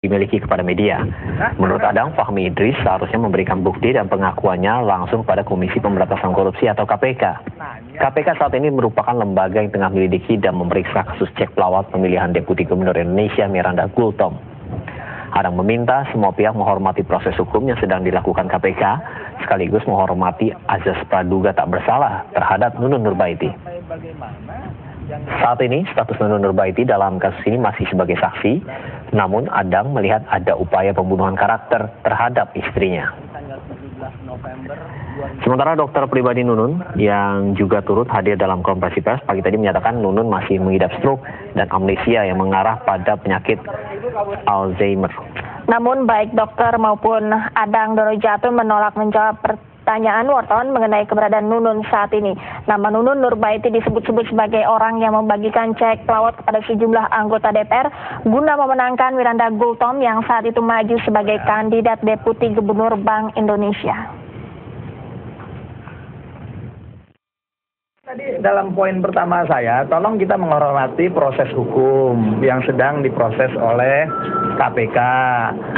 dimiliki kepada media. Menurut Adang, Fahmi Idris seharusnya memberikan bukti dan pengakuannya langsung pada Komisi Pemberantasan Korupsi atau KPK. KPK saat ini merupakan lembaga yang tengah menyelidiki dan memeriksa kasus cek pelawat pemilihan Deputi Gubernur Indonesia Miranda Gultom. Adang meminta semua pihak menghormati proses hukum yang sedang dilakukan KPK, sekaligus menghormati azas praduga tak bersalah terhadap Nunun Nurbaiti. Saat ini, status Nunun Nurbaiti dalam kasus ini masih sebagai saksi, namun Adang melihat ada upaya pembunuhan karakter terhadap istrinya. Sementara dokter pribadi Nunun yang juga turut hadir dalam konferensi pers pagi tadi menyatakan Nunun masih mengidap stroke dan amnesia yang mengarah pada penyakit Alzheimer. Namun baik dokter maupun Adang Dorojatun menolak menjawab pertanyaan wartawan mengenai keberadaan Nunun saat ini. Nama Nunun Nurbaiti disebut-sebut sebagai orang yang membagikan cek pelawat kepada sejumlah anggota DPR guna memenangkan Miranda Gultom yang saat itu maju sebagai kandidat Deputi Gubernur Bank Indonesia. Tadi dalam poin pertama saya, tolong kita menghormati proses hukum yang sedang diproses oleh KPK.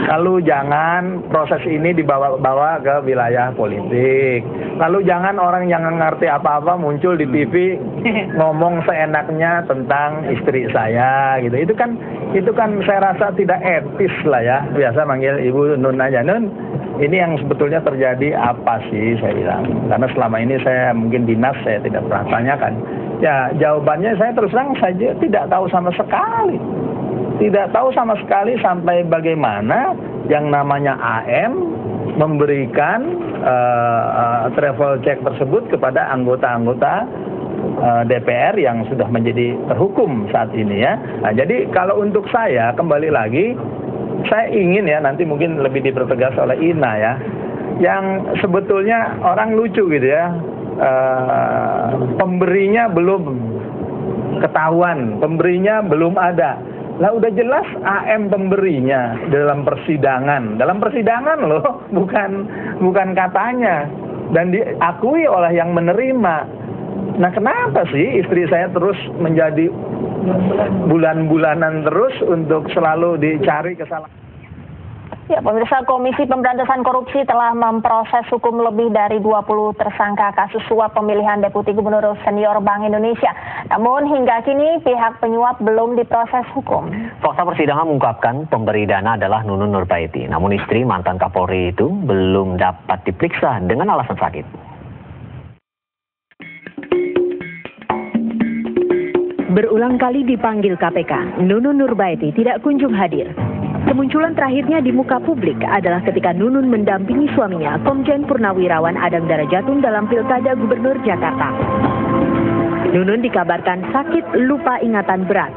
Lalu jangan proses ini dibawa-bawa ke wilayah politik. Lalu jangan orang yang ngerti apa-apa muncul di TV ngomong seenaknya tentang istri saya gitu. Itu kan saya rasa tidak etis lah ya. Biasa manggil Ibu Nun aja, Nun. Ini yang sebetulnya terjadi apa sih, saya bilang. Karena selama ini saya mungkin dinas, saya tidak pernah tanyakan. Ya jawabannya saya terus terang saja tidak tahu sama sekali. Tidak tahu sama sekali sampai bagaimana yang namanya AM memberikan travel check tersebut kepada anggota-anggota DPR yang sudah menjadi terhukum saat ini ya. Nah, jadi kalau untuk saya kembali lagi, saya ingin ya nanti mungkin lebih dipertegas oleh Ina ya, yang sebetulnya orang lucu gitu ya, pemberinya belum ketahuan, pemberinya belum ada. Lah udah jelas AM pemberinya dalam persidangan loh, bukan katanya, dan diakui oleh yang menerima. Nah kenapa sih istri saya terus menjadi bulan-bulanan terus untuk selalu dicari kesalahan? Ya, pemirsa, Komisi Pemberantasan Korupsi telah memproses hukum lebih dari 20 tersangka kasus suap pemilihan Deputi Gubernur Senior Bank Indonesia. Namun hingga kini pihak penyuap belum diproses hukum. Fakta persidangan mengungkapkan pemberi dana adalah Nunun Nurbaiti. Namun istri mantan Kapolri itu belum dapat diperiksa dengan alasan sakit. Berulang kali dipanggil KPK, Nunun Nurbaiti tidak kunjung hadir. Kemunculan terakhirnya di muka publik adalah ketika Nunun mendampingi suaminya, Komjen Purnawirawan Adang Dorojatun dalam Pilkada Gubernur Jakarta. Nunun dikabarkan sakit lupa ingatan berat.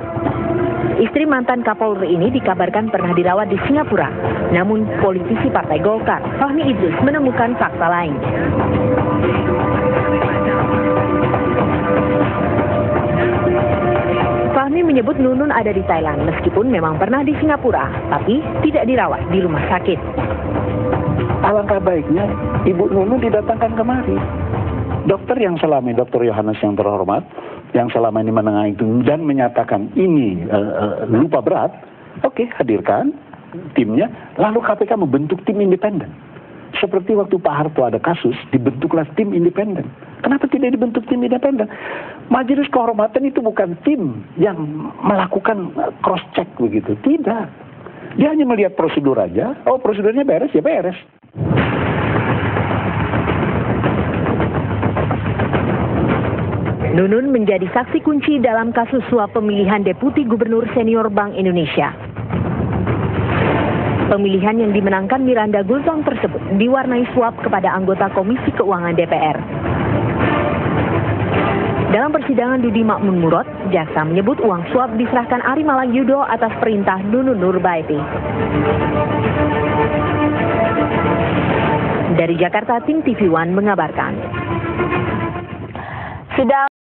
Istri mantan Kapolri ini dikabarkan pernah dirawat di Singapura. Namun politisi Partai Golkar, Fahmi Idris, menemukan fakta lain. Fahmi menyebut Nunun ada di Thailand meskipun memang pernah di Singapura, tapi tidak dirawat di rumah sakit. Alangkah baiknya Ibu Nunun didatangkan kemari. Dokter yang selama ini, Dokter Yohanes yang terhormat, yang selama ini menengah itu dan menyatakan ini lupa berat, oke, hadirkan timnya, lalu KPK membentuk tim independen. Seperti waktu Pak Harto ada kasus, dibentuklah tim independen. Kenapa tidak dibentuk tim independen? Majelis Kehormatan itu bukan tim yang melakukan cross check begitu, tidak. Dia hanya melihat prosedur aja. Oh, prosedurnya beres, ya beres. Nunun menjadi saksi kunci dalam kasus suap pemilihan Deputi Gubernur Senior Bank Indonesia. Pemilihan yang dimenangkan Miranda Gultom tersebut diwarnai suap kepada anggota Komisi Keuangan DPR. Dalam persidangan Dudi Makmun Murad, jaksa menyebut uang suap diserahkan Ari Malayudo atas perintah Nunun Nurbaiti. Dari Jakarta, tim TV One mengabarkan.